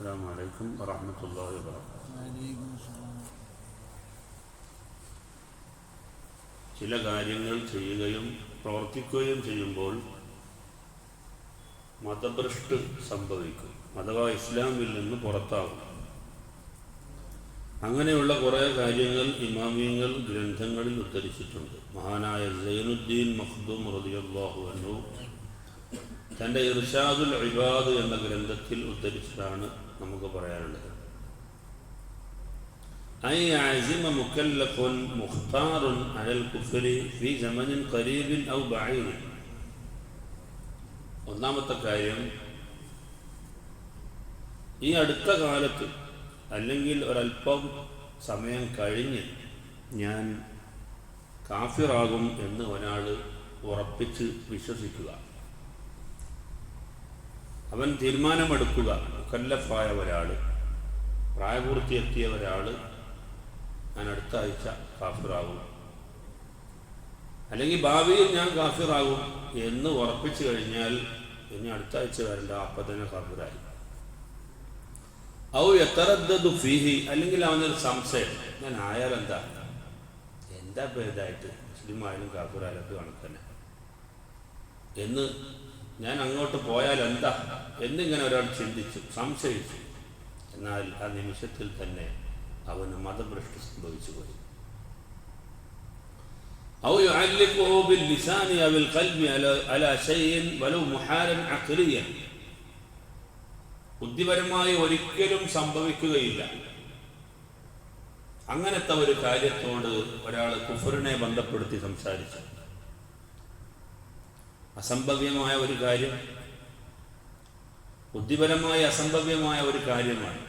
السلام عليكم ورحمة الله وبركاته. ചില കാര്യങ്ങൾ ചെയ്യുകയും പ്രവർത്തിക്കുകയും ചെയ്യുമ്പോൾ മതഭ്രഷ്ട് സംഭവിക്കും, അഥവാ ഇസ്ലാമിൽ നിന്ന് പുറത്താകും. അങ്ങനെയുള്ള കുറേ കാര്യങ്ങൾ ഇമാമിയങ്ങൾ ഗ്രന്ഥങ്ങളിൽ ഉദ്ധരിച്ചിട്ടുണ്ട്. മഹാനായ സൈനുദ്ദീൻ മഖ്ദൂം റളിയല്ലാഹു അൻഹു തൻ്റെ ഇർഷാദുൽ ഇബാദ് എന്ന ഗ്രന്ഥത്തിൽ ഉദ്ധരിച്ചതാണ് നമുക്ക് പറയാനുള്ളത്. أن يعزم مكلف مختار على الكفر في زمن قريب أو بعيد. ഒന്നാമത്തെ കാര്യം, ഈ അടുത്ത കാലത്ത് അല്ലെങ്കിൽ ഒരല്പം സമയം കഴിഞ്ഞ് ഞാൻ കാഫിറാകും എന്ന് ഒരാൾ ഉറപ്പിച്ച് വിശ്വസിക്കുക. അവൻ തീരുമാനമെടുക്കുക. മുക്കല്ലഫായ ഒരാൾ, പ്രായപൂർത്തിയെത്തിയ ഒരാൾ, ഞാൻ അടുത്ത ആഴ്ച കാഫിറാകും, അല്ലെങ്കിൽ ഭാവിയിൽ ഞാൻ കാഫിറാകും എന്ന് ഉറപ്പിച്ചു കഴിഞ്ഞാൽ ഇനി അടുത്ത ആഴ്ച വരണ്ട, അപ്പം തന്നെ കാഫിറായി. ഔ യതറദ്ദദു ഫീഹി, അല്ലെങ്കിൽ അവനൊരു സംശയം, ഞാൻ ആയാൽ എന്താ ഇതായിട്ട് മുസ്ലിം ആയാലും കാഫിറായാലും കണക്കന്നെ എന്ന്, ഞാൻ അങ്ങോട്ട് പോയാൽ എന്താ എന്നിങ്ങനെ ഒരാൾ ചിന്തിച്ചു, സംശയിച്ചു. എന്നാൽ ആ നിമിഷത്തിൽ തന്നെ അവന് മതഭ്രഷ്ട് സംഭവിച്ചു പോയി. ഔ യുഅല്ലിഖുഹു ബിൽലിസാനി അവ ഖൽബി അലാ ശൈഇൻ വലൗ മുഹാലൻ അഖ്ലിയൻ, ബുദ്ധിപരമായി ഒരിക്കലും സംഭവിക്കുകയില്ല. അങ്ങനത്തെ ഒരു കാര്യത്തോട് ഒരാൾ കുഫറിനെ ബന്ധപ്പെടുത്തി സംസാരിച്ചു. അസംഭവ്യമായ ഒരു കാര്യം, ബുദ്ധിപരമായി അസംഭവ്യമായ ഒരു കാര്യമാണ്,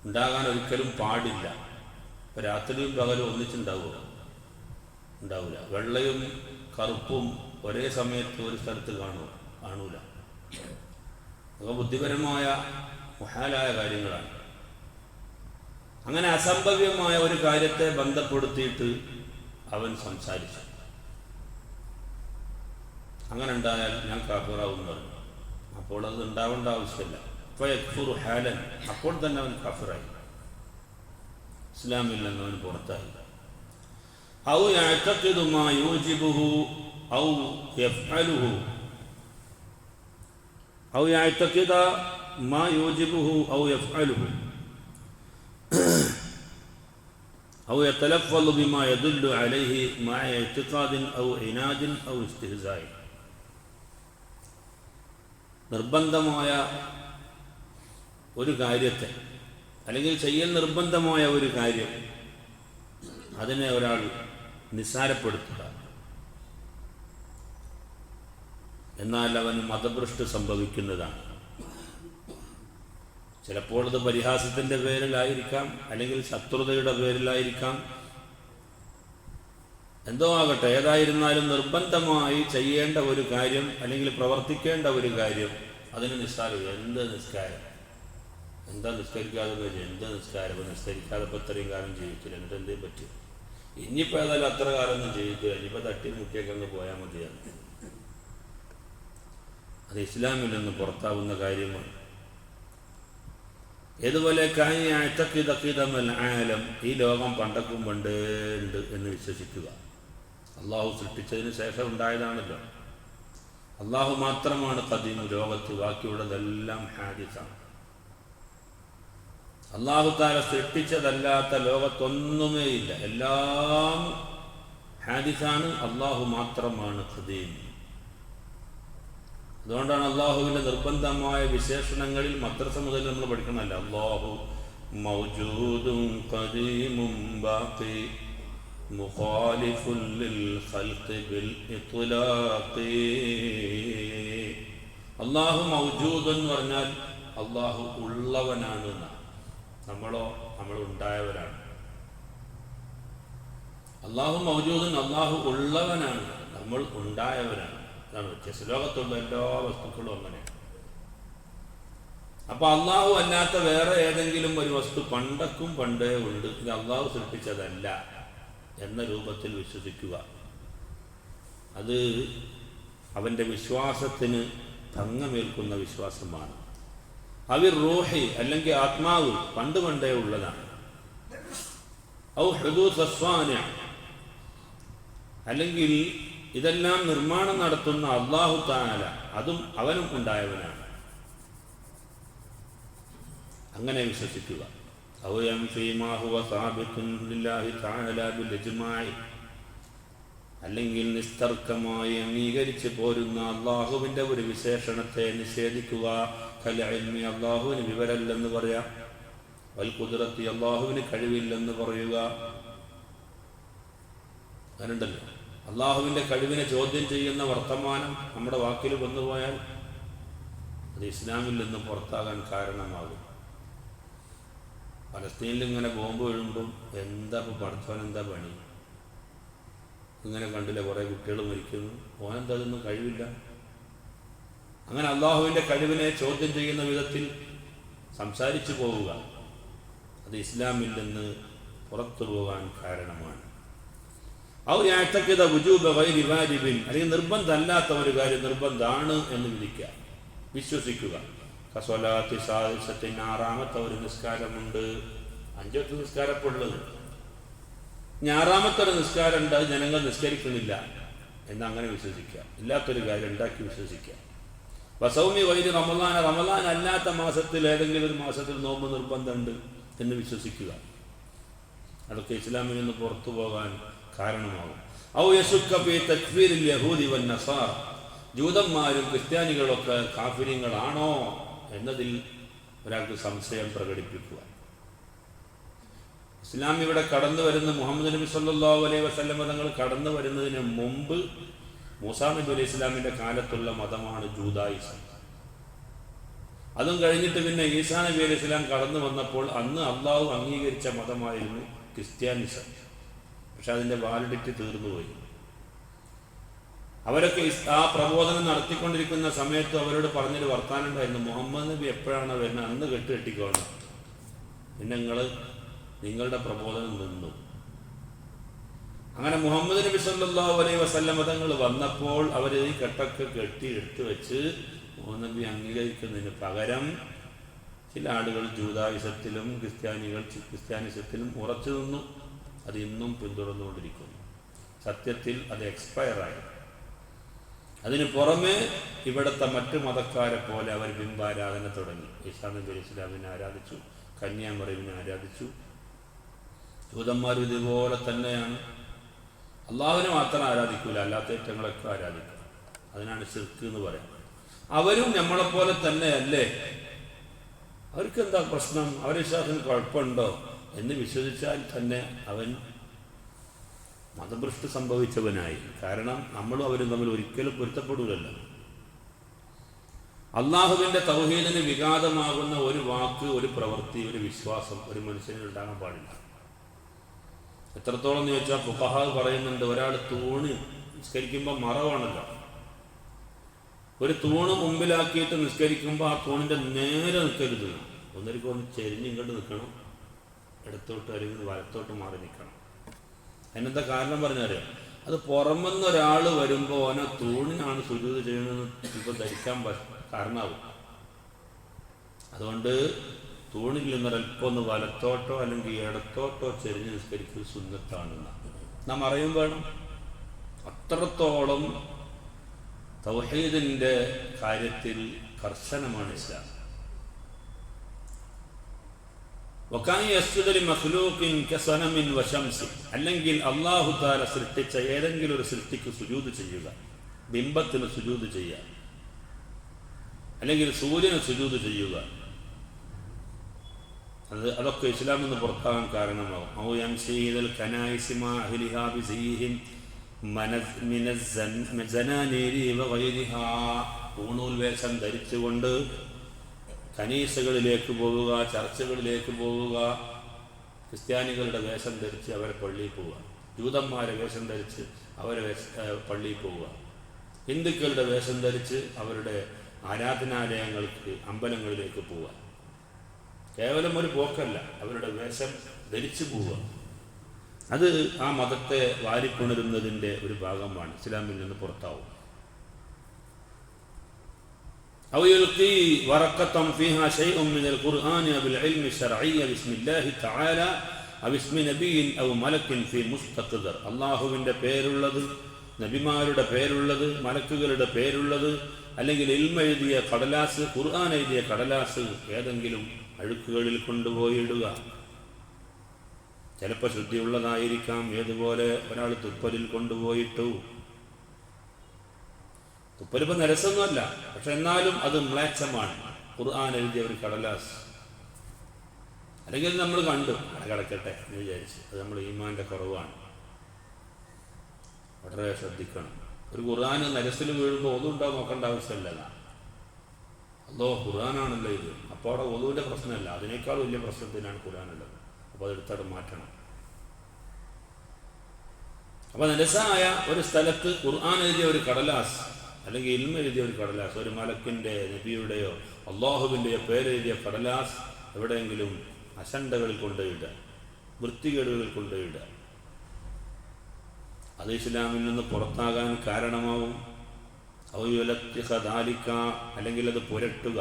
ഉണ്ടാകാൻ ഒരിക്കലും പാടില്ല. ഇപ്പം രാത്രിയും പകലും ഒന്നിച്ചുണ്ടാവുക, ഉണ്ടാവില്ല. വെള്ളയും കറുപ്പും ഒരേ സമയത്ത് ഒരു സ്ഥലത്ത് കാണൂല. അതൊക്കെ ബുദ്ധിപരമായ മുഹാലായ കാര്യങ്ങളാണ്. അങ്ങനെ അസംഭവ്യമായ ഒരു കാര്യത്തെ ബന്ധപ്പെടുത്തിയിട്ട് അവൻ സംസാരിച്ചു. അങ്ങനെ ഉണ്ടായാൽ ഞാൻ കാഫിറാവും എന്ന് പറഞ്ഞു. അപ്പോൾ അത് ഉണ്ടാവേണ്ട ആവശ്യമില്ല. ഫയക്ഫുറു ഹാലൻ, അപ്പോൾ തന്നെ അവൻ കാഫിറായി, ഇസ്ലാമിൽ നിന്ന് അവൻ പുറത്തായി. ഔ യഅ്തഖിദു മാ യൂജിബുഹു ഔ യഫ്അലുഹു, ഔ യഅ്തഖിദ മാ യൂജിബുഹു ഔ യഫ്അലുഹു ഔ യതലഫ്ളു ബിമാ യദുല്ലു അലൈഹി മഅ ഇഅ്തിഖാദിൻ ഔ ഇനാദിൻ ഔ ഇസ്തിഹ്സാഇ. നിർബന്ധമായ ഒരു കാര്യത്തെ, അല്ലെങ്കിൽ ചെയ്യൽ നിർബന്ധമായ ഒരു കാര്യം, അതിനെ ഒരാൾ നിസ്സാരപ്പെടുത്തുക, എന്നാൽ അവന് മതഭ്രഷ്ട് സംഭവിക്കുന്നതാണ്. ചിലപ്പോൾ അത് പരിഹാസത്തിൻ്റെ പേരിലായിരിക്കാം, അല്ലെങ്കിൽ ശത്രുതയുടെ പേരിലായിരിക്കാം, എന്തോ ആകട്ടെ. ഏതായിരുന്നാലും നിർബന്ധമായി ചെയ്യേണ്ട ഒരു കാര്യം, അല്ലെങ്കിൽ പ്രവർത്തിക്കേണ്ട ഒരു കാര്യം, അതിന് നിസ്സാരം. എന്താ നിസ്കരിക്കാതെ എന്ത് നിസ്കാരം? നിസ്കരിക്കാതെ ഇപ്പം ഇത്രയും കാലം ജീവിച്ചില്ല, എന്നിട്ട് എന്തേ പറ്റും? ഇനിയിപ്പോൾ ഏതായാലും അത്ര കാലമൊന്നും ജീവിക്കില്ല, ഇനിയിപ്പോൾ തട്ടി മുക്കിയൊക്കെ അങ്ങ് പോയാൽ മതിയാണ്. അത് ഇസ്ലാമിൽ നിന്ന് പുറത്താവുന്ന കാര്യമാണ്. ഏതുപോലെ ആലം, ഈ ലോകം പണ്ടക്കും പണ്ടേ ഉണ്ട് എന്ന് വിശ്വസിക്കുക. അള്ളാഹു സൃഷ്ടിച്ചതിന് ശേഷം ഉണ്ടായതാണല്ലോ. അള്ളാഹു മാത്രമാണ് ഖദീം ലോകത്ത്, ബാക്കിയുള്ളതെല്ലാം ഹാദിസാണ്. അള്ളാഹു താല സൃഷ്ടിച്ചതല്ലാത്ത ലോകത്തൊന്നുമേ ഇല്ല, എല്ലാം ഹാദിസാണ്. അള്ളാഹു മാത്രമാണ് ഖദീം. അതുകൊണ്ടാണ് അള്ളാഹുവിൻ്റെ നിർബന്ധമായ വിശേഷണങ്ങളിൽ മദ്രസ മുതൽ നമ്മൾ പഠിക്കണമല്ലോ. അള്ളാഹു മൗജൂദുൻ ഖദീമുൻ ബാഖി മുഖാലിഫുൻ ലിൽ ഖൽഖി ബിൽ ഇത്ലാഖി. അള്ളാഹു മൗജൂദ് എന്ന് പറഞ്ഞാൽ അള്ളാഹു ഉള്ളവനാണ് എന്നാണ്. നമ്മൾ ഉണ്ടായവരാണ്. അള്ളാഹു മൗജൂദൻ, അള്ളാഹു ഉള്ളവനാണ്, നമ്മൾ ഉണ്ടായവരാണ്. അതാണ് വ്യത്യാസം. ലോകത്തുള്ള എല്ലാ വസ്തുക്കളും അങ്ങനെയാണ്. അപ്പൊ അള്ളാഹു അല്ലാത്ത വേറെ ഏതെങ്കിലും ഒരു വസ്തു പണ്ടക്കും പണ്ടേ ഉണ്ട്, ഇത് അള്ളാഹു സൃഷ്ടിച്ചതല്ല എന്ന രൂപത്തിൽ വിശ്വസിക്കുക, അത് അവൻ്റെ വിശ്വാസത്തിന് ഭംഗമേൽക്കുന്ന വിശ്വാസമാണ്. അവിർ റൂഹി അല്ലെങ്കിൽ ആത്മാവ് പണ്ട് പണ്ടേ ഉള്ളതാണ്. ഔ ഹുദൂസ് അസ്വാനിഅ അല്ലെങ്കിൽ ഇതെല്ലാം നിർമ്മാണം നടത്തുന്ന അല്ലാഹു തആല അതും അവനും ഉണ്ടായവനാണ്. അങ്ങനെ വിശ്വസിക്കുക. ഔ യൻഫി മാ ഹുവ സാബിത്തുൻ ലില്ലാഹി തആല ബിൽ ഇജ്മാഇ അല്ലെങ്കിൽ നിസ്തർക്കമായി അംഗീകരിച്ച് പോരുന്ന അള്ളാഹുവിൻ്റെ ഒരു വിശേഷണത്തെ നിഷേധിക്കുക. കൽ ഇൽമി അള്ളാഹുവിന് വിവരമില്ലെന്ന് പറയാം, വൽ ഖുദ്റത്തി അള്ളാഹുവിന് കഴിവില്ലെന്ന് പറയുക. അങ്ങനെയുണ്ടല്ലോ, അള്ളാഹുവിൻ്റെ കഴിവിനെ ചോദ്യം ചെയ്യുന്ന വർത്തമാനം നമ്മുടെ വാക്കിൽ വന്നുപോയാൽ അത് ഇസ്ലാമിൽ നിന്ന് പുറത്താകാൻ കാരണമാകും. പലസ്തീനിൽ ഇങ്ങനെ ബോംബ് വീഴുമ്പം എന്താ ഇപ്പോൾ പഠിച്ചവൻ എന്താ പണി, ഇങ്ങനെ കണ്ടില്ല കുറേ കുട്ടികൾ മരിക്കുന്നു, ഓനെന്താ അതൊന്നും കഴിവില്ല. അങ്ങനെ അള്ളാഹുവിൻ്റെ കഴിവിനെ ചോദ്യം ചെയ്യുന്ന വിധത്തിൽ സംസാരിച്ചു പോവുക അത് ഇസ്ലാമിൽ നിന്ന് പുറത്തു പോകാൻ കാരണമാണ്. ഔ യഅ്തഖിദ വുജൂബ ഗൈരി വാജിബിൻ അല്ലെങ്കിൽ നിർബന്ധമല്ലാത്ത ഒരു കാര്യം നിർബന്ധമാണ് എന്ന് വിധിക്കുക, വിശ്വസിക്കുക. കസ്വലാത്തി സാദിസത്തിന് 6ാമത്തെ ഒരു നിസ്കാരമുണ്ട്, 5 നിസ്കാരപ്പെടുള്ളത്, 6ാമത്തെ ഒരു നിസ്കാരം ഉണ്ട്, അത് ജനങ്ങൾ നിസ്കരിക്കുന്നില്ല എന്നങ്ങനെ വിശ്വസിക്കുക. ഇല്ലാത്തൊരു കാര്യം ഉണ്ടാക്കി വിശ്വസിക്കുക. വസൗമി ഗൈരി റമളാൻ റമളാൻ അല്ലാത്ത മാസത്തിൽ ഏതെങ്കിലും ഒരു മാസത്തിൽ നോമ്പ് നിർബന്ധമുണ്ട് എന്ന് വിശ്വസിക്കുക. അതൊക്കെ ഇസ്ലാമിൽ നിന്ന് പുറത്തു പോകാൻ കാരണമാകും. ഔ യശുക്ക ഫീ തക്ഫീരിൽ യഹൂദി വൻ നസാറ ജൂതന്മാരും ക്രിസ്ത്യാനികളൊക്കെ കാഫിര്യങ്ങളാണോ എന്നതിൽ ഒരാൾക്ക് സംശയം പ്രകടിപ്പിക്കുക. ഇസ്ലാം ഇവിടെ കടന്നു വരുന്ന മുഹമ്മദ് നബി സല്ലല്ലാഹു അലൈഹി വസല്ലം തങ്ങൾ കടന്നു വരുന്നതിന് മുമ്പ് മൂസാ നബി അലൈഹി ഇസ്ലാമിൻ്റെ കാലത്തുള്ള മതമാണ് ജൂദായിസം. അതും കഴിഞ്ഞിട്ട് പിന്നെ ഈസാ നബി അലൈഹി ഇസ്ലാം കടന്നു വന്നപ്പോൾ അന്ന് അള്ളാഹു അംഗീകരിച്ച മതമായിരുന്നു ക്രിസ്ത്യാനിസം. പക്ഷെ അതിൻ്റെ വാലിഡിറ്റി തീർന്നുപോയി. അവരൊക്കെ ആ പ്രബോധനം നടത്തിക്കൊണ്ടിരിക്കുന്ന സമയത്ത് അവരോട് പറഞ്ഞൊരു വർത്താനം ഉണ്ടായിരുന്നു, മുഹമ്മദ് നബി എപ്പോഴാണ് വരുന്നത് അന്ന് കെട്ടിക്കോണം, പിന്നെ നിങ്ങളുടെ പ്രബോധനം നിന്നു. അങ്ങനെ മുഹമ്മദ് നബി സല്ലല്ലാഹു അലൈഹി വസല്ലം തങ്ങൾ വന്നപ്പോൾ അവർ ഈ കെട്ടൊക്കെ കെട്ടി എടുത്തു വെച്ച് മുഹമ്മദ് നബി അംഗീകരിക്കുന്നതിന് പകരം ചില ആളുകൾ ജൂദായിസത്തിലും ക്രിസ്ത്യാനിസത്തിലും ഉറച്ചു നിന്നു. അത് ഇന്നും പിന്തുടർന്നുകൊണ്ടിരിക്കുന്നു. സത്യത്തിൽ അത് എക്സ്പയറായി. അതിന് പുറമെ ഇവിടുത്തെ മറ്റു മതക്കാരെ പോലെ അവർ ബിംബാരാധന തുടങ്ങി. ഈസാ നബി അലൈഹി ഇസ്ലാമിനെ ആരാധിച്ചു, കന്യാമറിയമിനെ ആരാധിച്ചു. ജൂതന്മാരും ഇതുപോലെ തന്നെയാണ്. അള്ളാഹുവിനെ മാത്രം ആരാധിക്കൂല, അല്ലാത്ത ഏറ്റങ്ങളൊക്കെ ആരാധിക്കും. അതിനാണ് ശിർക്ക് എന്ന് പറയുന്നത്. അവരും നമ്മളെപ്പോലെ തന്നെയല്ലേ, അവർക്ക് എന്താ പ്രശ്നം, അവരുടെ വിശ്വാസത്തിന് കുഴപ്പമുണ്ടോ എന്ന് വിശ്വസിച്ചാൽ തന്നെ അവൻ മതഭ്രഷ്ട് സംഭവിച്ചവനായി. കാരണം നമ്മളും അവരും തമ്മിൽ ഒരിക്കലും പൊരുത്തപ്പെടൂലല്ലോ. അള്ളാഹുവിൻ്റെ തൗഹീദിന് വിഘാതമാകുന്ന ഒരു വാക്ക്, ഒരു പ്രവൃത്തി, ഒരു വിശ്വാസം ഒരു മനുഷ്യനിൽ ഉണ്ടാകാൻ പാടില്ല. എത്രത്തോളം എന്ന് ചോദിച്ചാൽ ഫുഖഹാ പറയുന്നുണ്ട്, ഒരാൾ തൂണ് നിസ്കരിക്കുമ്പോൾ മറവാണല്ലോ, ഒരു തൂണ് മുമ്പിലാക്കിയിട്ട് നിസ്കരിക്കുമ്പോൾ ആ തൂണിൻ്റെ നേരെ നിൽക്കരുത്, ഒന്നിരിക്കും ചെരിഞ്ഞിങ്ങോട്ട് നിൽക്കണം, ഇടത്തോട്ട് അല്ലെങ്കിൽ വലത്തോട്ട് മാറി നിൽക്കണം. അതിനെന്താ കാരണം പറഞ്ഞാൽ അത് പുറമെന്നൊരാൾ വരുമ്പോൾ ഓനെ തൂണിനാണ് സുജൂദ് ചെയ്യണമെന്ന് ചിലപ്പോൾ ധരിക്കാൻ കാരണമാകും. അതുകൊണ്ട് തൂണിൽ നിന്നൊരൽപ്പം ഒന്ന് വലത്തോട്ടോ അല്ലെങ്കിൽ ഇടത്തോട്ടോ ചെരിഞ്ഞ് നിസ്കരിക്കൽ സുന്നത്താണെന്ന് നാം അറിയും വേണം. അത്രത്തോളം തൗഹീദിൻ്റെ കാര്യത്തിൽ കർശനമാണ് ഇസ്ലാം. അല്ലെങ്കിൽ അല്ലാഹു തആല സൃഷ്ടിച്ച ഏതെങ്കിലും ഒരു സൃഷ്ടിക്ക് സുജൂദ് ചെയ്യുക, ബിംബത്തിന് സുജൂദ് ചെയ്യുക, അല്ലെങ്കിൽ സൂര്യന് സുജൂദ് ചെയ്യുക, അതൊക്കെ ഇസ്ലാമിൽ നിന്ന് പുറത്താകാൻ കാരണമാകും. ഊണൂൽവേഷം ധരിച്ചുകൊണ്ട് കനീസകളിലേക്ക് പോവുക, ചർച്ചകളിലേക്ക് പോവുക, ക്രിസ്ത്യാനികളുടെ വേഷം ധരിച്ച് അവരെ പള്ളിയിൽ പോവുക, ജൂതന്മാരെ വേഷം ധരിച്ച് അവരെ പള്ളിയിൽ പോവുക, ഹിന്ദുക്കളുടെ വേഷം ധരിച്ച് അവരുടെ ആരാധനാലയങ്ങൾക്ക് അമ്പലങ്ങളിലേക്ക് പോവുക. കേവലം ഒരു പോക്കല്ല, അവരുടെ വേഷം ധരിച്ചു പോവുക. അത് ആ മതത്തെ വാരിപ്പുണരുന്നതിൻ്റെ ഒരു ഭാഗമാണ്, ഇസ്ലാമിൽ നിന്ന് പുറത്താവും. أو يلقي ورقة فيها شيء من القرآن أو العلم الشرعي بسم الله تعالى أو بسم نبي أو ملك في مستقدر. അള്ളാഹുവിൻ്റെ പേരുള്ളത്, നബിമാരുടെ പേരുള്ളത്, മലക്കുകളുടെ പേരുള്ളത്, അല്ലെങ്കിൽ ഇൽമ എഴുതിയ കടലാസ്, ഖുർആൻ എഴുതിയ കടലാസ് ഏതെങ്കിലും അഴുക്കുകളിൽ കൊണ്ടുപോയിടുക. ചിലപ്പോൾ ശുദ്ധിയുള്ളതായിരിക്കാം. ഏതുപോലെ ഒരാൾ തുപ്പലിൽ കൊണ്ടുപോയിട്ടു. തുപ്പലിപ്പോൾ നിരസൊന്നുമല്ല, പക്ഷെ എന്നാലും അത് മ്ലേച്ഛമാണ്. ഖുർആൻ എഴുതിയ ഒരു കടലാസ്. അല്ലെങ്കിൽ നമ്മൾ കണ്ടു അത് കിടക്കട്ടെ എന്ന് വിചാരിച്ച്, അത് നമ്മൾ ഈമാൻ്റെ കുറവാണ്. വളരെ ശ്രദ്ധിക്കണം. ഒരു ഖുർആൻ നരസിൽ വീഴുമ്പോൾ ഒതുണ്ടോ നോക്കേണ്ട ആവശ്യമില്ല. അല്ലോ ഖുർആനാണല്ലോ ഇത്, അപ്പോൾ അവിടെ ഒതുവിൻ്റെ പ്രശ്നമല്ല, അതിനേക്കാൾ വലിയ പ്രശ്നത്തിനാണ് ഖുർആനുള്ളത്. അപ്പോൾ അതെടുത്തവിടെ മാറ്റണം. അപ്പോൾ നരസായ ഒരു സ്ഥലത്ത് ഖുർആൻ എഴുതിയ ഒരു കടലാസ്, അല്ലെങ്കിൽ ഇൽമ എഴുതിയ ഒരു കടലാസ്, ഒരു മലക്കിൻ്റെ, നബിയുടെയോ അള്ളാഹുവിൻ്റെയോ പേരെഴുതിയ കടലാസ് എവിടെയെങ്കിലും അശണ്ടകളിൽ കൊണ്ടുപോയിടുക, വൃത്തികേടുകളിൽ കൊണ്ടുപോയിടുക, അത് ഇസ്ലാമിൽ നിന്ന് പുറത്താകാൻ കാരണമാവും. ഔയുലത്തിഹദാലിക്ക, അല്ലെങ്കിൽ അത് പുരട്ടുക.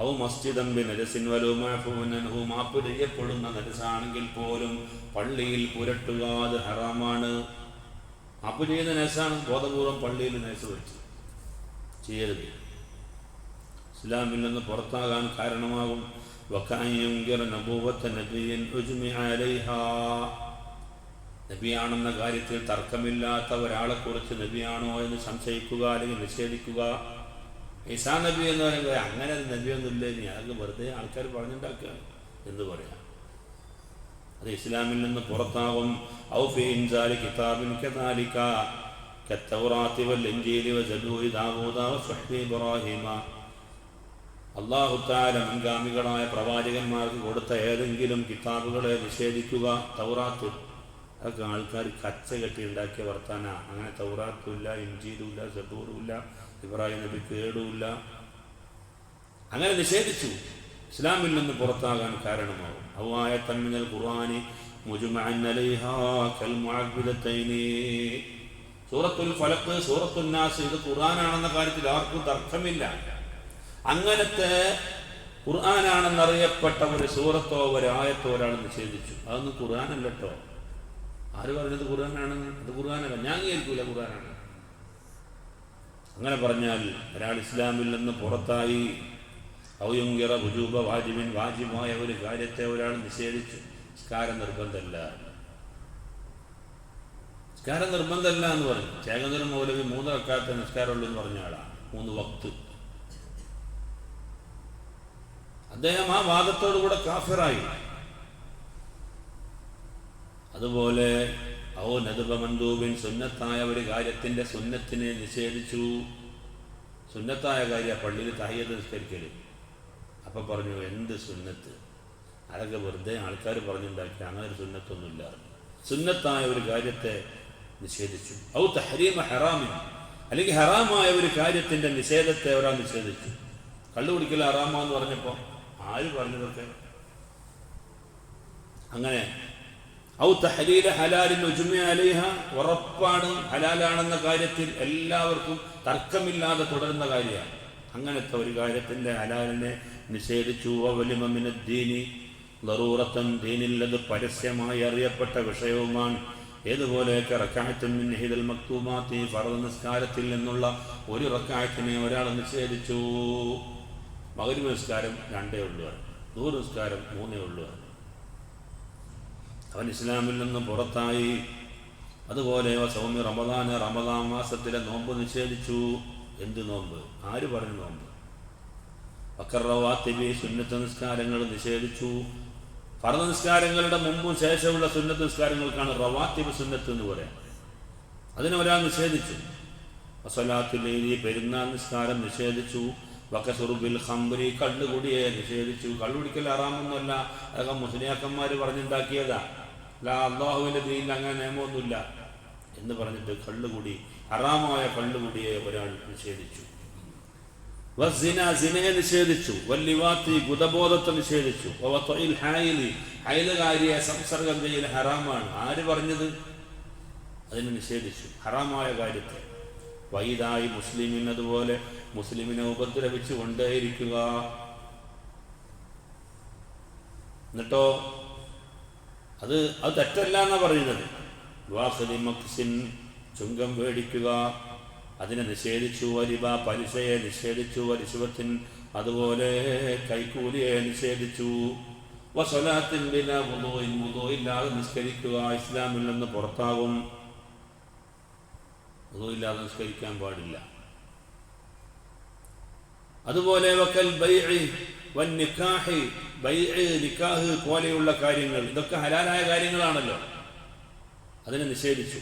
ഔ മസ്ജിദംബി നജസിൻ വലുമാഫുനഹു, മാപ്പ് ചെയ്യപ്പെടുന്ന നജസാണെങ്കിൽ പോലും പള്ളിയിൽ പുരട്ടുക, അത് ഹറാമാണ്. മാപ്പ് ചെയ്യുന്ന നജസാണ്, ബോധപൂർവം പള്ളിയിൽ നജസ് വെച്ച് ചെയ്യരുത്, ഇസ്ലാമിൽ നിന്ന് പുറത്താകാൻ കാരണമാകും. നബിയാണെന്ന കാര്യത്തിൽ തർക്കമില്ലാത്ത ഒരാളെക്കുറിച്ച് നബിയാണോ എന്ന് സംശയിക്കുക, അല്ലെങ്കിൽ നിഷേധിക്കുക. ഈസാ നബി എന്ന് പറയുമ്പോൾ അങ്ങനെ നബിയൊന്നുമില്ല, ഇനി അതൊക്കെ വെറുതെ ആൾക്കാർ പറഞ്ഞുണ്ടാക്കുകയാണ് എന്ന് പറയാം. അത് ഇസ്ലാമിൽ നിന്ന് പുറത്താകും. ഔ ഫീ ഇൻസാലി കിതാബിൻ കദാലിക കത്തൗറാത്തി വൽ ഇൻജീലി വസബൂഇ ദാവൂദ വസുഹ്ബി ഇബ്രാഹിമ. അല്ലാഹു തആല മുൻഗാമികളായ പ്രവാചകന്മാർക്ക് കൊടുത്ത ഏതെങ്കിലും കിതാബുകളെ നിഷേധിക്കുക. തൗറാത്ത് അതൊക്കെ ആൾക്കാർ കച്ച കെട്ടി ഉണ്ടാക്കിയ വർത്താന. അങ്ങനെ തൗറാത്തുമില്ല, ഇൻജീലുമില്ല, സബൂറുമില്ല, ഇബ്രാഹിം നബി കേടുമില്ല. അങ്ങനെ നിഷേധിച്ചു, ഇസ്ലാമിൽ നിന്ന് പുറത്താകാൻ കാരണമാകും. ഔആയത്തൻ മിനൽ ഖുർആനി മുജ്മഅൻ അലൈഹാ കൽ മുഅബ്ബിദത്തൈനി. സൂറത്തുൽ ഫലഖ്, സൂറത്തുൻ നാസ് ഇത് ഖുർആനാണെന്ന കാര്യത്തിൽ ആർക്കും തർക്കമില്ല. അങ്ങനത്തെ ഖുർആനാണെന്നറിയപ്പെട്ട ഒരു സൂറത്തോ ഒരു ആയത്തോ ഒരാൾ നിഷേധിച്ചു, അതൊന്നും ഖുർആനല്ല കേട്ടോ. ആര് പറഞ്ഞത് ഖുർആനാണെന്ന്? അത് ഖുർആനല്ല, ഞാൻ കേൾക്കൂല ഖുർആനാണ്. അങ്ങനെ പറഞ്ഞാൽ ഒരാൾ ഇസ്ലാമിൽ നിന്ന് പുറത്തായി. ഔയുങ്കിറ വുജൂബ വാജിബിൻ, വാജിബായ ഒരു കാര്യത്തെ ഒരാൾ നിഷേധിച്ചു. നിസ്കാരം നിർബന്ധമല്ല, നിസ്കാരം നിർബന്ധമല്ല എന്ന് പറഞ്ഞു. ചേകന്തൂർ മൗലവി 3 റക്അത്തെ നിസ്കാരമുള്ളൂ എന്ന് പറഞ്ഞ ആളാണ്, 3 വക്ത്. അദ്ദേഹം ആ വാദത്തോടുകൂടെ കാഫിറായി. അതുപോലെ ഔ നദബ മന്ദൂബിൻ, സുന്നത്തായ ഒരു കാര്യത്തിൻ്റെ സുന്നത്തിനെ നിഷേധിച്ചു. സുന്നത്തായ കാര്യം പള്ളിയിൽ തഹയ്യത്ത് നിസ്കരിക്കല്. അപ്പം പറഞ്ഞു എന്ത് സുന്നത്ത്, അതൊക്കെ വെറുതെ ആൾക്കാർ പറഞ്ഞുണ്ടാക്കി, അങ്ങനെ ഒരു സുന്നത്തൊന്നുമില്ല. സുന്നത്തായ ഒരു കാര്യത്തെ നിഷേധിച്ചു. ഔ തഹരീമ ഹറാമിൻ, അല്ലെങ്കിൽ ഹറാമായ ഒരു കാര്യത്തിൻ്റെ നിഷേധത്തെ ഒരാൾ നിഷേധിച്ചു. കള്ളു കുടിക്കൽ ഹറാമാന്ന് പറഞ്ഞപ്പോൾ ആര് പറഞ്ഞതൊക്കെ? അങ്ങനെ ഔ തഹലീല ഹലാലിൻ ഉജ്മിഅ അലൈഹ, ഉറപ്പാണ് ഹലാലാണെന്ന കാര്യത്തിൽ എല്ലാവർക്കും തർക്കമില്ലാതെ തുടരുന്ന കാര്യമാണ്. അങ്ങനത്തെ ഒരു കാര്യത്തിൻ്റെ ഹലാലിനെ നിഷേധിച്ചു. വലിമ മിനദ്ദീനി ദറൂറത്തൻ, ദീനിൽ അത് പരസ്യമായി അറിയപ്പെട്ട വിഷയവുമാണ്. ഏതുപോലെയൊക്കെ റക്അത്തുൻ മിൻ ഇഹ്ദൽ മക്തൂബാത്തി, ഫർദ് നിസ്കാരത്തിൽ നിന്നുള്ള ഒരു റക്അത്തിനെ ഒരാൾ നിഷേധിച്ചു. മഗ്രിബ് നിസ്കാരം 2 ഉള്ളൂ, ദുഹർ നിസ്കാരം 3 ഉള്ളൂ. അവൻ ഇസ്ലാമിൽ നിന്ന് പുറത്തായി. അതുപോലെ സൗമ്യ റമദാൻ, റമദാൻ മാസത്തിലെ നോമ്പ് നിഷേധിച്ചു. എന്ത് നോമ്പ്? ആര് പറഞ്ഞു നോമ്പ്? വക്കറവാത്തിബി, സുന്നത്ത് നിസ്കാരങ്ങൾ നിഷേധിച്ചു. ഫർദ് നിസ്കാരങ്ങളുടെ മുമ്പും ശേഷമുള്ള സുന്നത്ത് നിസ്കാരങ്ങൾക്കാണ് റവാത്തിബ് സുന്നത്ത് എന്ന് പറയാം. അതിനെ ഒരാൾ നിഷേധിച്ചു. വസലാത്തുൽ ഈദി, പെരുന്നാൾ നിസ്കാരം നിഷേധിച്ചു. വകസുറുബിൽ ഖംറി, കള്ളുകുടിയെ നിഷേധിച്ചു. കള്ളുകുടിക്കൽ ഹറാമൊന്നുമല്ല, അതൊക്കെ മുസ്ലിയാക്കന്മാർ പറഞ്ഞുണ്ടാക്കിയതാ, അല്ല അള്ളാഹുവിൻ്റെ ദീനിൽ അങ്ങനെ നിയമമൊന്നുമില്ല എന്ന് പറഞ്ഞിട്ട് കള്ളുകുടി, ഹറാമായ കള്ളുകുടിയെ ഒരാൾ നിഷേധിച്ചു. വസ്സിന, സിനയെ നിഷേധിച്ചു. വല്ലിവാത്തി, ഗുദബോധത്തെ നിഷേധിച്ചു. വവത്ഇൽ ഹായിലി, ഹൈലുകാരിയെ സംസർഗം ചെയ്യൽ ഹറാമാണ്. ആര് പറഞ്ഞത്? അതിനെ നിഷേധിച്ചു, ഹറാമായ കാര്യത്തെ. വൈദായി മുസ്ലിമിൻ, അതുപോലെ മുസ്ലിമിനെ ഉപദ്രവിച്ചു കൊണ്ടേയിരിക്കുക. എന്നിട്ടോ അത് തെറ്റല്ല എന്നാ പറയുന്നത്. വാഖിദി മഖ്സിൻ, ചുങ്കം മേടിക്കുക, അതിനെ നിഷേധിച്ചു. വരിബ, പലിശയെ നിഷേധിച്ചു. വരിശുവത്തിൻ, അതുപോലെ കൈക്കൂലിയെ നിഷേധിച്ചു. വസലാത്തിൻ ബിലാ വുദൂഇൻ, വുദൂ ഇല്ലാതെ നിസ്കരിക്കുക, ഇസ്ലാമിൽ നിന്ന് പുറത്താകും. വുദൂ ഇല്ലാതെ നിസ്കരിക്കാൻ പാടില്ല. അതുപോലെ വക്കൽ ബൈഇ വന്നിക്കാഹി, ബൈഇ, നിക്കാഹ് പോലെയുള്ള കാര്യങ്ങൾ, ഇതൊക്കെ ഹലാലായ കാര്യങ്ങളാണല്ലോ, അതിനെ നിഷേധിച്ചു.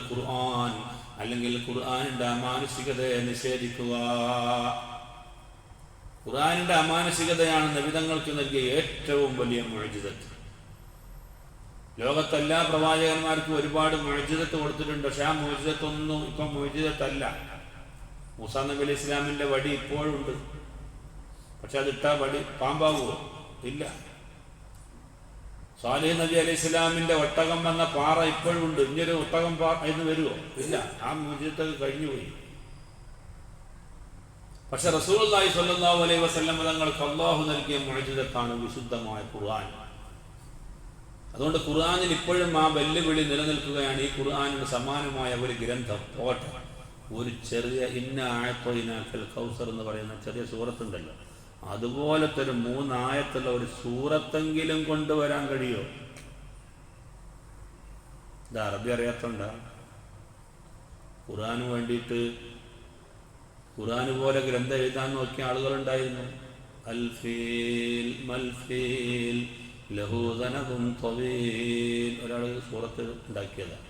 ഖുർആൻ, അല്ലെങ്കിൽ ഖുർആനിന്റെ അമാനുഷികതയെ നിഷേധിക്കുക. ഖുർആനിന്റെ അമാനുഷികതയാണ് നബിതങ്ങൾക്ക് നൽകിയ ഏറ്റവും വലിയ മുഅ്ജിസത്ത്. ലോകത്തെല്ലാ പ്രവാചകന്മാർക്കും ഒരുപാട് മുഅ്ജിസത്ത് കൊടുത്തിട്ടുണ്ട്. പക്ഷെ ആ മുഅ്ജിസത്തൊന്നും ഇപ്പം മുഅ്ജിസത്തല്ല. മൂസാ നബി അലൈഹി ഇസ്ലാമിന്റെ വടി ഇപ്പോഴുണ്ട്. പക്ഷെ അതിട്ടാ വടി പാമ്പാകുമോ? ഇല്ല. സാലിഹ് നബി അലൈഹി ഇസ്ലാമിന്റെ ഒട്ടകം എന്ന പാറ ഇപ്പോഴും ഉണ്ട്. ഇനിയൊരു ഒട്ടകം എന്ന് വരുമോ? ഇല്ല. ആ മുഅ്ജിസത്ത് കഴിഞ്ഞുപോയി. പക്ഷെ റസൂലുള്ളാഹി സ്വല്ലല്ലാഹു അലൈഹി വസല്ലം തങ്ങൾക്ക് അല്ലാഹു നൽകിയ മുഅ്ജിസത്താണ് വിശുദ്ധമായ ഖുർആൻ. അതുകൊണ്ട് ഖുർആനിൽ ഇപ്പോഴും ആ വെല്ലുവിളി നിലനിൽക്കുകയാണ്. ഈ ഖുർആനിന് സമാനമായ ഒരു ഗ്രന്ഥം പോട്ടെ, ഒരു ചെറിയ ഇന്ന ആയത്തൊയിനാക്കൽ കൗസർ എന്ന് പറയുന്ന ചെറിയ സൂറത്തുണ്ടല്ലോ, അതുപോലത്തെ ഒരു 3 ആയത്തുള്ള ഒരു സൂറത്തെങ്കിലും കൊണ്ടുവരാൻ കഴിയോ? ഇത് അറബി അറിയാത്തോണ്ടാ. ഖുർആന് വേണ്ടിയിട്ട് ഖുർആന് പോലെ ഗ്രന്ഥം എഴുതാൻ നോക്കിയ ആളുകളുണ്ടായിരുന്നു. അൽഫീൽ മൽഫീൽ ലഹു ദനബുൻ തവീൽ, ഒരാൾ സൂറത്ത് ഉണ്ടാക്കിയതാണ്.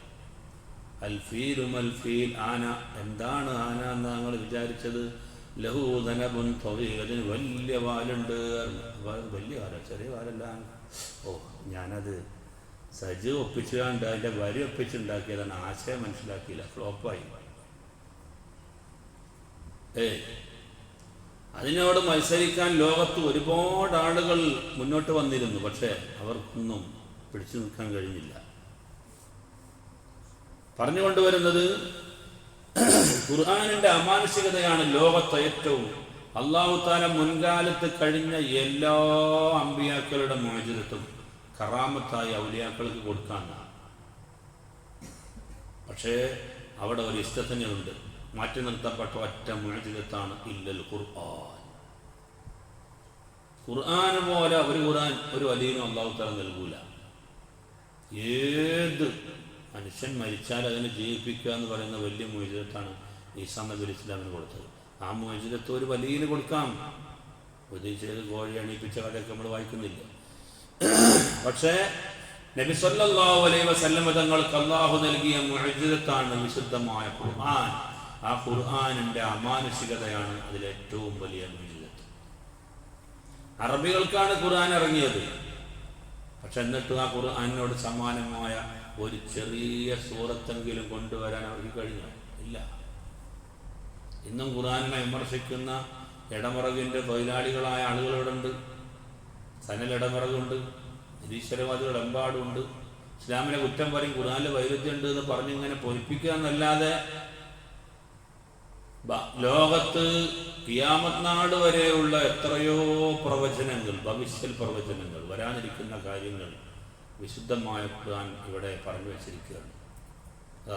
അൽഫീൽ മൽഫീൽ, ആന. എന്താണ് ആന എന്ന് ഞങ്ങൾ വിചാരിച്ചത്? ലഹു ദനബുൻ തവീൽ, അതിന് വലിയ വാലുണ്ട്. വലിയ വാല, ചെറിയ വാലല്ല. ഓ, ഞാനത് സജ് ഒപ്പിച്ചുകൊണ്ട് അതിൻ്റെ വരി ഒപ്പിച്ചുണ്ടാക്കിയതാണ്. ആശയം മനസ്സിലാക്കിയില്ല, ഫ്ലോപ്പായി. അതിനോട് മത്സരിക്കാൻ ലോകത്ത് ഒരുപാട് ആളുകൾ മുന്നോട്ട് വന്നിരുന്നു. പക്ഷേ അവർക്കൊന്നും പിടിച്ചു നിൽക്കാൻ കഴിഞ്ഞില്ല. പറഞ്ഞുകൊണ്ടുവരുന്നത് ഖുർആനിന്റെ അമാനുഷികതയാണ് ലോകത്തെ ഏറ്റവും. അല്ലാഹു തആല മുൻകാലത്ത് കഴിഞ്ഞ എല്ലാ അമ്പിയാക്കളുടെ മുഅ്ജിസത്തും കറാമത്തായി ഔലിയാക്കൾക്ക് കൊടുക്കാനാണ്. പക്ഷേ അവിടെ ഒരു ഇസ്തിത്നാഉണ്ട്. മാറ്റി നിർത്തപ്പെട്ട ഒറ്റ മുഅ്ജിസത്താണ് ഇല്ലൽ ഖുർആൻ. ഖുർആൻ പോലെ ഒരു വലിയനും അല്ലാഹു തആല നൽകൂല. ഏത് മനുഷ്യൻ മരിച്ചാൽ അതിനെ ജീവിപ്പിക്കുക എന്ന് പറയുന്ന വലിയ മുഅ്ജിസത്താണ് ഈസാ നബി അലൈഹി ഇസ്ലാമിന് കൊടുത്തത്. ആ മുഅ്ജിസത്ത് ഒരു വലിയന് കൊടുക്കാം. ഉദ്ദേശിച്ചത് കോഴി അണിയിപ്പിച്ച കഥയൊക്കെ നമ്മൾ വായിക്കുന്നില്ല. പക്ഷേ നബി സല്ലല്ലാഹു അലൈഹി വസല്ലം തങ്ങൾക്ക് അല്ലാഹു നൽകിയ മുഅ്ജിസത്താണ് വിശുദ്ധമായ ഖുർആൻ. ആ ഖുർആനിന്റെ അമാനുഷികതയാണ് അതിലേറ്റവും വലിയ മുഅ്ജിസത്ത്. അറബികൾക്കാണ് ഖുർആൻ ഇറങ്ങിയത്. പക്ഷെ എന്നിട്ടും ആ ഖുർആനിനോട് സമാനമായ ഒരു ചെറിയ സൂറത്തെങ്കിലും കൊണ്ടുവരാൻ അവർക്ക് കഴിഞ്ഞു ഇല്ല. ഇന്നും ഖുർആനിനെ വിമർശിക്കുന്ന ഇടമറകിൻ്റെ തൊഴിലാളികളായ ആളുകളിവിടുണ്ട്. സനലിടമറകുണ്ട്, നിരീശ്വരവാദികൾ എമ്പാടുണ്ട്. ഇസ്ലാമിനെ കുറ്റം പറയും, ഖുർആനിൽ വൈരുദ്ധ്യമുണ്ട് എന്ന് പറഞ്ഞിങ്ങനെ പൊലിപ്പിക്കുക എന്നല്ലാതെ ലോകത്ത് ഖിയാമത്ത് നാൾ വരെയുള്ള എത്രയോ പ്രവചനങ്ങൾ, ഭവിഷ്യൽ പ്രവചനങ്ങൾ, വരാനിരിക്കുന്ന കാര്യങ്ങൾ വിശുദ്ധമായ ഖുർആൻ ഇവിടെ പറഞ്ഞു വെച്ചിരിക്കുകയാണ്.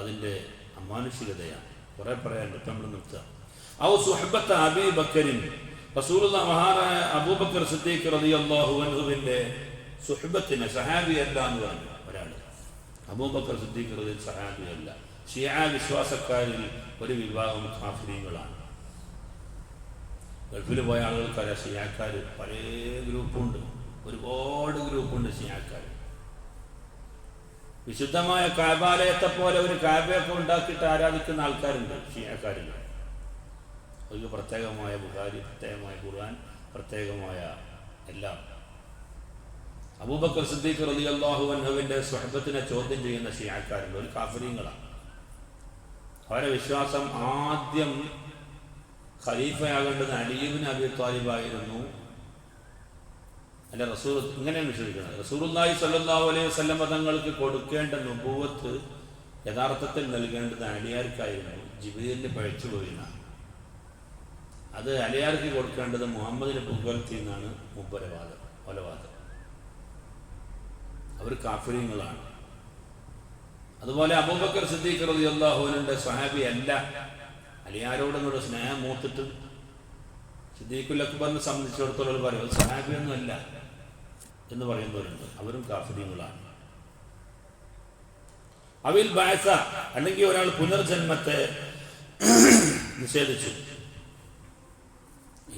അതിൻ്റെ അമാനുഷികതയാണ്. കുറെ പറയാനുണ്ട്, ഇപ്പം നമ്മൾ നിർത്തുക. ഔ സുഹബത്ത് അബീ ബക്കറിൻ, റസൂലുള്ളാഹി മഹാനായ അബൂബക്കർ സിദ്ദീഖ് റളിയല്ലാഹു അൻഹുവിൻ്റെ സുഹബത്തിനെ, സഹാബിയല്ല എന്ന് പറഞ്ഞു ഒരാൾ. അബൂബക്കർ സിദ്ദീഖ് റളിയല്ലാഹു സഹാബിയല്ല. ഷിയ വിശ്വാസക്കാരിൽ ഒരു വിഭാഗം കാഫിരീങ്ങളാണ്. ഗൾഫിൽ പോയ ആളുകൾക്കറിയാം, ഷിയാക്കാർ പല ഗ്രൂപ്പുണ്ട്, ഒരുപാട് ഗ്രൂപ്പുണ്ട് ഷിയാക്കാർ. വിശുദ്ധമായ കാബാലയത്തെ പോലെ ഒരു കാബയൊക്കെ ഉണ്ടാക്കിയിട്ട് ആരാധിക്കുന്ന ആൾക്കാരുണ്ട് ഷിയാക്കാരിൽ. അവർക്ക് പ്രത്യേകമായ ബുഖാരി, പ്രത്യേകമായ ഖുർആൻ, പ്രത്യേകമായ എല്ലാം. അബൂബക്കർ സിദ്ദീഖ് റളിയല്ലാഹു അൻഹുവിൻ്റെ സ്വഹബത്തിനെ ചോദ്യം ചെയ്യുന്ന ഷിയാക്കാരുണ്ട്, ഒരു കാഫിരീങ്ങളാണ്. അവരുടെ വിശ്വാസം ആദ്യം ഖലീഫയാകേണ്ടത് അലി ഇബ്നു അബീ ത്വാലിബ് ആയിരുന്നു. അല്ല, റസൂൽ ഇങ്ങനെയാണ് വിശ്വസിക്കുന്നത്. റസൂലുള്ളാഹി സ്വല്ലല്ലാഹു അലൈഹി വസല്ലം തങ്ങൾക്ക് കൊടുക്കേണ്ട നുബുവത്ത് യഥാർത്ഥത്തിൽ നൽകേണ്ടത് അലിയാർക്കായിരുന്നു. ജിബ്രീലിന് പഴിച്ചു പോയിന്ന അത് അലിയാർക്ക് കൊടുക്കേണ്ടത് മുഹമ്മദിന് പുകഴ്ത്തി എന്നാണ് മുമ്പരവാദം, കൊലവാദം. അവർ കാഫിരീങ്ങളാണ്. അതുപോലെ അബൂബക്കർ സിദ്ദീഖ് റളിയല്ലാഹു അൻഹുവിന്റെ സ്വഹാബി അല്ല. അലിയാരോടൊന്നുള്ള സ്നേഹം മൂത്തിട്ട് സിദ്ദീഖുൽ അക്ബറിനെ സംബന്ധിച്ചിടത്തോളം പറയും അത് സ്വഹാബിയൊന്നും അല്ല എന്ന് പറയുന്നവരുണ്ട്. അവരും കാഫിരീങ്ങളാണ്. അവിൽ ബഅസ, അല്ലെങ്കിൽ ഒരാൾ പുനർജന്മത്തെ നിഷേധിച്ചു.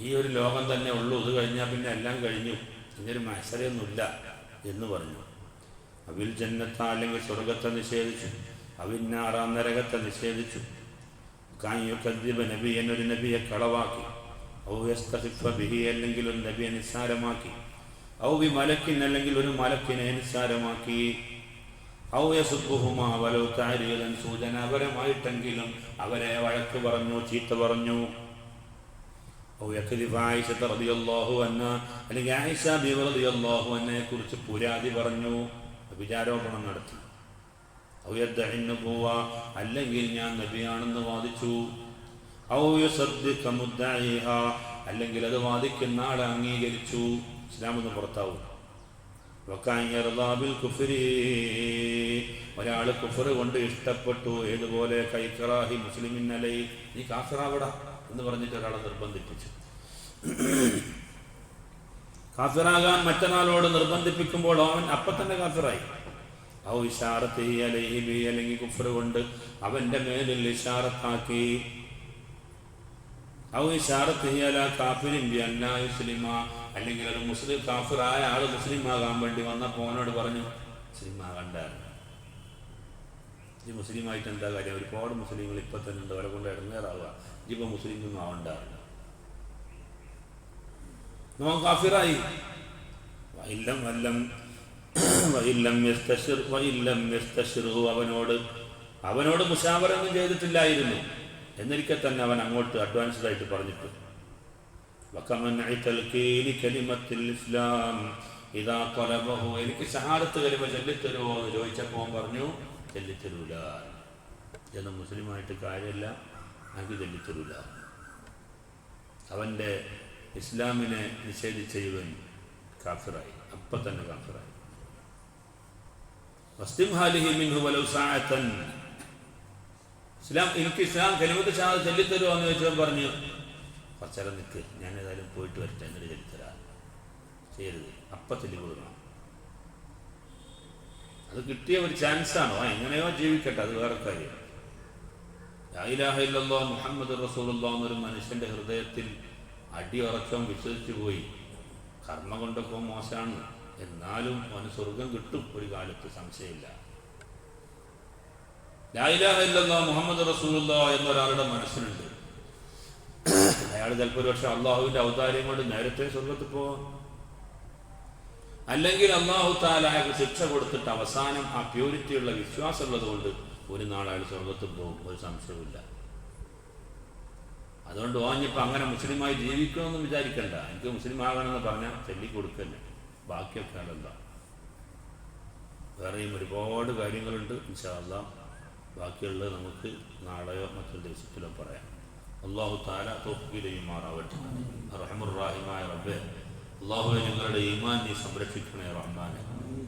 ഈ ഒരു ലോകം തന്നെ ഉള്ളൂ, ഇത് കഴിഞ്ഞാൽ പിന്നെ എല്ലാം കഴിഞ്ഞു, ഇങ്ങനൊരു മഹ്ശറയൊന്നുമില്ല എന്ന് പറഞ്ഞു. അവിൽ ജന്നത്ത, അല്ലെങ്കിൽ സ്വർഗത്തെ നിഷേധിച്ചു. അവിൽ നാറാം, നരകത്തെ നിഷേധിച്ചു. നബിയൻ, ഒരു നബിയെ കളവാക്കി. ഔ യസ്തഖിഫ ബിഹി, അല്ലെങ്കിൽ ഒരു നബിയെ നിസ്സാരമാക്കി. ഔ ബി മലക്കിൻ, അല്ലെങ്കിൽ ഒരു മലക്കിനെ നിസ്സാരമാക്കി. ഔ യസുബ്ബുഹുമാ വലൗ തഅരീദൻ, സൂചനാപരമായിട്ടെങ്കിലും അവരെ വഴക്ക് പറഞ്ഞു, ചീത്ത പറഞ്ഞു. ഔ യക്ദിബ ആയിഷ റളിയല്ലാഹു അൻഹ, അല്ലെങ്കിൽ ആയിഷ ബിബി റളിയല്ലാഹു അൻഹയെ കുറിച്ച് പുരാതി പറഞ്ഞു, വിചാരോപണം നടത്തി. ഔ യദ്ദഇ നബുവ, അല്ലെങ്കിൽ ഞാൻ നബിയാണെന്ന് വാദിച്ചു. ഔ യുസദ്ദിഖ മുദ്ദഇഹ, അല്ലെങ്കിൽ അത് വാദിക്കുന്ന ആളെ അംഗീകരിച്ചു. ഇസ്ലാം എന്ന് പുറത്താവും. ഒരാൾ കുഫർ കൊണ്ട് ഇഷ്ടപ്പെട്ടു, ഏതുപോലെ കൈക്കറാഹി മുസ്ലിമിൻ അലൈ, നീ കാഫിറാവട എന്ന് പറഞ്ഞിട്ട് ഒരാളെ നിർബന്ധിപ്പിച്ചു. കാഫിറാകാൻ മറ്റൊരാളോട് നിർബന്ധിപ്പിക്കുമ്പോൾ അവൻ അപ്പം തന്നെ കാഫിറായി. ഔ ഇശാറത്ത് അലൈഹി ബി, അല്ലെങ്കിൽ കുഫർ കൊണ്ട് അവന്റെ മേലിൽ ഇശാറത്താക്കി. ഔ ഇശാറത്ത് അലാ കാഫിരിൻ ബി അല്ലാ യുസ്ലിമ, അല്ലെങ്കിൽ ഒരു മുസ്ലിം കാഫിറായ ആൾ മുസ്ലിം ആകാൻ വേണ്ടി വന്നപ്പോൾ അവനോട് പറഞ്ഞു മുസ്ലിം ആകണ്ടായിരുന്നു. ഈ മുസ്ലിമായിട്ട് എന്താ കാര്യം? ഒരുപാട് മുസ്ലിങ്ങൾ ഇപ്പം തന്നെ ഉണ്ട്, അവരെ കൊണ്ട് ഇടങ്ങേറാവുക. ഇപ്പം മുസ്ലിം ഒന്നും ആവണ്ടായിരുന്നു. നോൻ കാഫിറായി. അവനോട് മുശാവറൊന്നും ചെയ്തിട്ടില്ലായിരുന്നു. എന്നിരിക്കെ തന്നെ അവൻ അങ്ങോട്ട് അഡ്വാൻസ്ഡ് ആയിട്ട് പറഞ്ഞിട്ട് എനിക്ക് ഷഹാദത്ത് കലിമ ചൊല്ലിത്തരുമോ എന്ന് ചോദിച്ചപ്പോൾ പറഞ്ഞു ചൊല്ലിത്തരൂല എന്ന്. മുസ്ലിമായിട്ട് കാര്യമില്ല, എനിക്ക് ചൊല്ലിത്തരൂല. അവൻ്റെ ഇസ്ലാമിനെ നിഷേധിച്ച ഇവൻ കാഫിറായി, അപ്പം തന്നെ കാഫിറായി. എനിക്ക് ഇസ്ലാം കലിമത്ത് ഷഹാദത്ത് ചൊല്ലിത്തരുമോ എന്ന് ചോദിച്ചവൻ പറഞ്ഞു കുറച്ചേരം നിൽക്ക്, ഞാൻ ഏതായാലും പോയിട്ട് വരട്ടെ, എന്നിട്ട് ചൊല്ലിത്തരാം. ചെയ്യരുത്, അപ്പം ചൊല്ലി കൊടുക്കണം. അത് കിട്ടിയ ഒരു ചാൻസാണോ? എങ്ങനെയോ ജീവിക്കട്ടെ, അത് വേറെ കാര്യം. ലാ ഇലാഹ ഇല്ലല്ലാഹ് മുഹമ്മദ് റസൂലുള്ളാഹ് എന്നൊരു മനുഷ്യന്റെ ഹൃദയത്തിൽ അടിയുറക്കം വിശ്വസിച്ചു പോയി. കർമ്മ കൊണ്ടൊക്കെ മോശമാണ്, എന്നാലും അവന് സ്വർഗം കിട്ടും ഒരു കാലത്ത്, സംശയമില്ല. ലാ ഇലാഹ ഇല്ലല്ലാഹ് മുഹമ്മദ് റസൂലുള്ളാഹ് എന്നൊരാളുടെ മനസ്സിലുണ്ട്. അയാൾ ചിലപ്പോൾ ഒരു പക്ഷെ അള്ളാഹുവിൻ്റെ ഔദാര്യം കൊണ്ട് നേരത്തെ സ്വർഗത്തിൽ പോകാം, അല്ലെങ്കിൽ അള്ളാഹു തആല അയാൾക്ക് ശിക്ഷ കൊടുത്തിട്ട് അവസാനം ആ പ്യൂരിറ്റിയുള്ള വിശ്വാസം ഉള്ളത് കൊണ്ട് ഒരു നാൾ അയാൾ സ്വർഗത്തിൽ പോകും, ഒരു സംശയവുമില്ല. അതുകൊണ്ട് ഓഞ്ഞിപ്പോൾ അങ്ങനെ മുസ്ലിമായി ജീവിക്കണമെന്ന് വിചാരിക്കണ്ട. എനിക്ക് മുസ്ലിം ആകണമെന്ന് പറഞ്ഞാൽ ചൊല്ലിക്കൊടുക്കല്ലേ, ബാക്കിയൊക്കെ അതെന്താ. വേറെയും ഒരുപാട് കാര്യങ്ങളുണ്ട്. ഇൻഷാ അല്ലാഹ് ബാക്കിയുള്ളത് നമുക്ക് നാളെയോ മറ്റൊരു ദിവസത്തിലോ പറയാം. അള്ളാഹു തആല തൗഫീഖ് ചെയ്യുമാറാവട്ടെ. റഹ്മാനുർ റബ്ബേ, അള്ളാഹുവേ, ഞങ്ങളുടെ ഈമാൻ നീ സംരക്ഷിക്കണേ റഹ്മാനെ.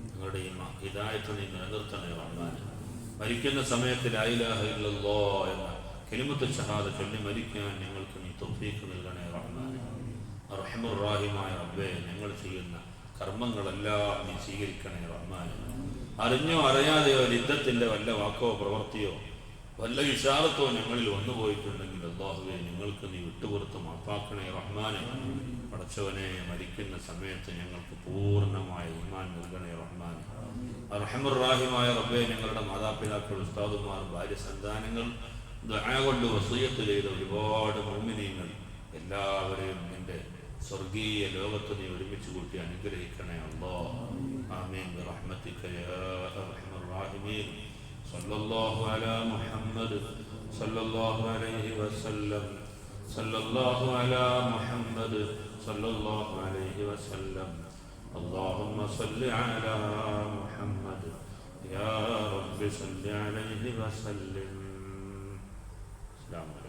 ഞങ്ങളുടെ ഈമാൻ ഹിദായത്ത് നീ നിലനിർത്തണേ റഹ്മാനെ. മരിക്കുന്ന സമയത്ത് ലാ ഇലാഹ ഇല്ലല്ലാഹ് എന്ന കലിമത്തുൽ ഷഹാദത്ത് ചൊല്ലി മരിക്കാൻ ഞങ്ങൾക്ക് നീ തൗഫീഖ് നൽകണേ റഹ്മാനെ. റഹ്മാനുർ റബ്ബേ, ഞങ്ങൾ ചെയ്യുന്ന കർമ്മങ്ങളെല്ലാം നീ സ്വീകരിക്കണേ റഹ്മാനെ. അറിഞ്ഞോ അറിയാതെയോ യുദ്ധത്തിൻ്റെ വല്ല വാക്കോ പ്രവൃത്തിയോ വല്ല വിശാലത്തോ ഞങ്ങളിൽ വന്നുപോയിട്ടുണ്ടെങ്കിൽ അല്ലാഹുവേ, ഞങ്ങൾക്ക് നീ വിട്ടുപുറത്ത് മാപ്പാക്കണേ റഹ്മാനെ. പടച്ചവനെ, മരിക്കുന്ന സമയത്ത് ഞങ്ങൾക്ക് പൂർണ്ണമായ ഈമാൻ നൽകണേ റഹ്മാനെ. റഹ്മാനുർ റബ്ബേ, ഞങ്ങളുടെ മാതാപിതാക്കൾ, ഉസ്താദുമാർ, ഭാര്യ, സന്താനങ്ങൾ, ദുആ കൊണ്ട് വസിയ്യത്ത് ചെയ്ത ഒരുപാട് മുഅ്മിനീങ്ങൾ എല്ലാവരെയും നിന്റെ സ്വർഗീയ ലോകത്ത് നീ ഒരുമിച്ച് കൂട്ടി അനുഗ്രഹിക്കണേ അല്ലാഹ്. ആമീൻ ബിറഹ്മതിക യാ അർഹമർ റഹീമീൻ. സല്ലല്ലാഹു അലാ മുഹമ്മദ് സല്ലല്ലാഹു അലൈഹി വസല്ലം. സല്ലല്ലാഹു അലാ മുഹമ്മദ് സല്ലല്ലാഹു അലൈഹി വസല്ലം. اللهم صل على محمد يا رب صل عليه وسلم. السلام عليكم.